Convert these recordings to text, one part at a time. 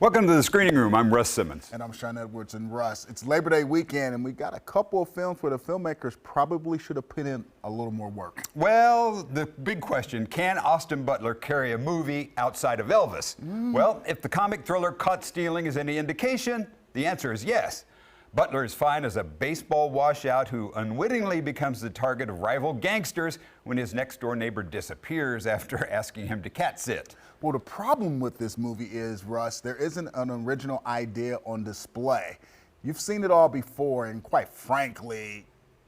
Welcome to the Screening Room. I'm Russ Simmons. And I'm Sean Edwards. And Russ, it's Labor Day weekend, and we got a couple of films where the filmmakers probably should have put in a little more work. Well, the big question, can Austin Butler carry a movie outside of Elvis? Well, if the comic thriller Caught Stealing is any indication, the answer is yes. Butler is fine as a baseball washout who unwittingly becomes the target of rival gangsters when his next-door neighbor disappears after asking him to cat sit. Well, the problem with this movie is, Russ, there isn't an original idea on display. You've seen it all before, and quite frankly,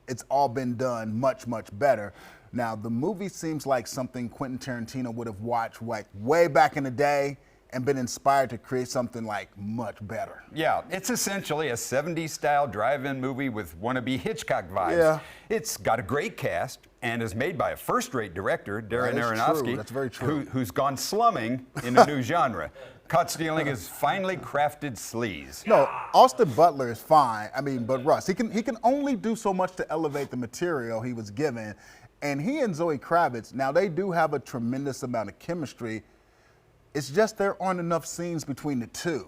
it's all been done much, much better. Now, the movie seems like something Quentin Tarantino would have watched like way back in the day and been inspired to create something like much better. Yeah, it's essentially a 70s style drive-in movie with wannabe Hitchcock vibes. Yeah. It's got a great cast and is made by a first-rate director, Darren Aronofsky, That's very true. who's gone slumming in a new genre. Caught Stealing is finely crafted sleaze. No, Austin Butler is fine. I mean, but Russ, he can only do so much to elevate the material he was given. And he and Zoe Kravitz, now they do have a tremendous amount of chemistry. It's just there aren't enough scenes between the two.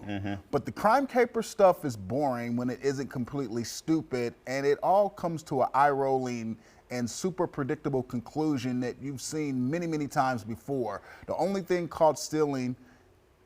But the crime caper stuff is boring when it isn't completely stupid, and it all comes to an eye-rolling and super predictable conclusion that you've seen many, many times before. The only thing Caught Stealing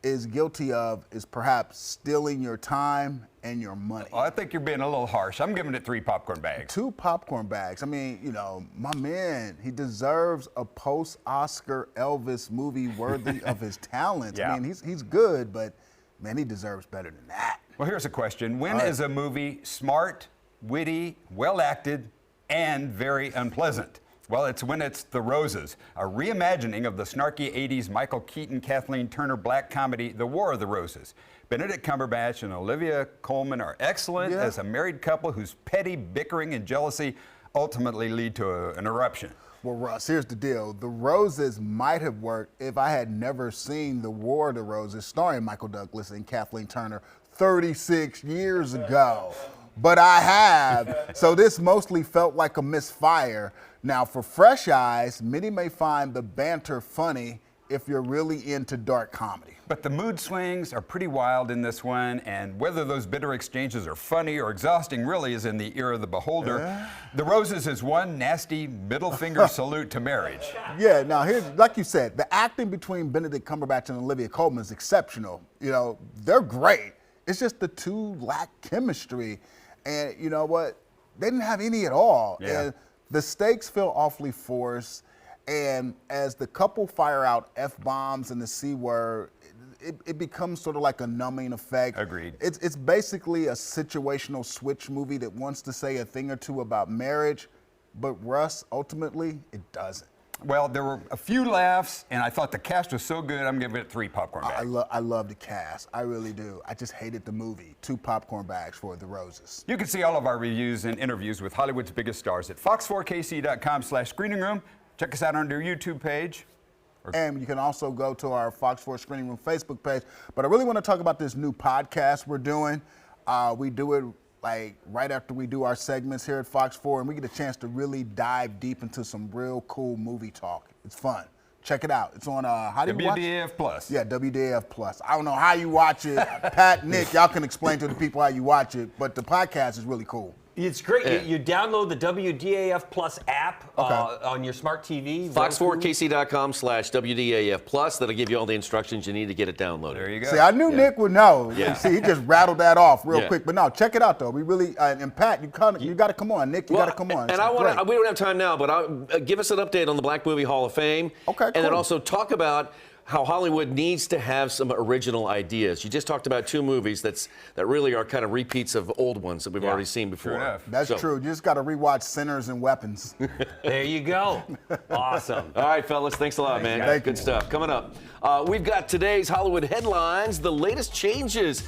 is guilty of is perhaps stealing your time and your money. Well, I think you're being a little harsh. I'm giving it 3 popcorn bags. 2 popcorn bags. I mean, you know, my man, he deserves a post-Oscar Elvis movie worthy of his talents. Yeah. I mean, he's good, but man, he deserves better than that. Well, here's a question. When is a movie smart, witty, well-acted, and very unpleasant? Well, it's when it's The Roses, a reimagining of the snarky 80s Michael Keaton, Kathleen Turner black comedy, The War of the Roses. Benedict Cumberbatch and Olivia Colman are excellent as a married couple whose petty bickering and jealousy ultimately lead to an eruption. Well, Russ, here's the deal. The Roses might have worked if I had never seen The War of the Roses, starring Michael Douglas and Kathleen Turner 36 years ago. But I have, so this mostly felt like a misfire. Now, for fresh eyes, many may find the banter funny if you're really into dark comedy. But the mood swings are pretty wild in this one, and whether those bitter exchanges are funny or exhausting really is in the ear of the beholder. The Roses is one nasty middle finger salute to marriage. Yeah, now here's, like you said, the acting between Benedict Cumberbatch and Olivia Colman is exceptional. You know, they're great. It's just the two lack chemistry. And you know what? They didn't have any at all. Yeah. And the stakes feel awfully forced. And as the couple fire out F-bombs and the C word, it becomes sort of like a numbing effect. Agreed. It's basically a situational switch movie that wants to say a thing or two about marriage, but Russ, ultimately, it doesn't. Well, there were a few laughs, and I thought the cast was so good, I'm giving it 3 popcorn bags. I love the cast. I really do. I just hated the movie. 2 popcorn bags for The Roses. You can see all of our reviews and interviews with Hollywood's biggest stars at fox4kc.com/screening room. Check us out on our YouTube page. And you can also go to our Fox 4 Screening Room Facebook page. But I really want to talk about this new podcast we're doing. We do it like right after we do our segments here at Fox 4, and we get a chance to really dive deep into some real cool movie talk. It's fun. Check it out. It's on, how do you watch it? WDAF Plus. Yeah, WDAF Plus. I don't know how you watch it. Pat, Nick, y'all can explain to the people how you watch it, but the podcast is really cool. It's great. You download the WDAF Plus app on your smart TV. Fox4kc.com/WDAF Plus. That'll give you all the instructions you need to get it downloaded. There you go. See, I knew Nick would know. Yeah. See, he just rattled that off real quick. But no, check it out though. We really and Pat, you got to come on. Nick, you got to come on. And we don't have time now, but give us an update on the Black Movie Hall of Fame. Okay, And then cool. also talk about how Hollywood needs to have some original ideas. You just talked about 2 movies that really are kind of repeats of old ones that we've already seen before. True enough. That's true. You just got to rewatch Sinners and Weapons. There you go. Awesome. All right, fellas. Thanks a lot, man. Thank you. Good stuff. Coming up, we've got today's Hollywood headlines, the latest changes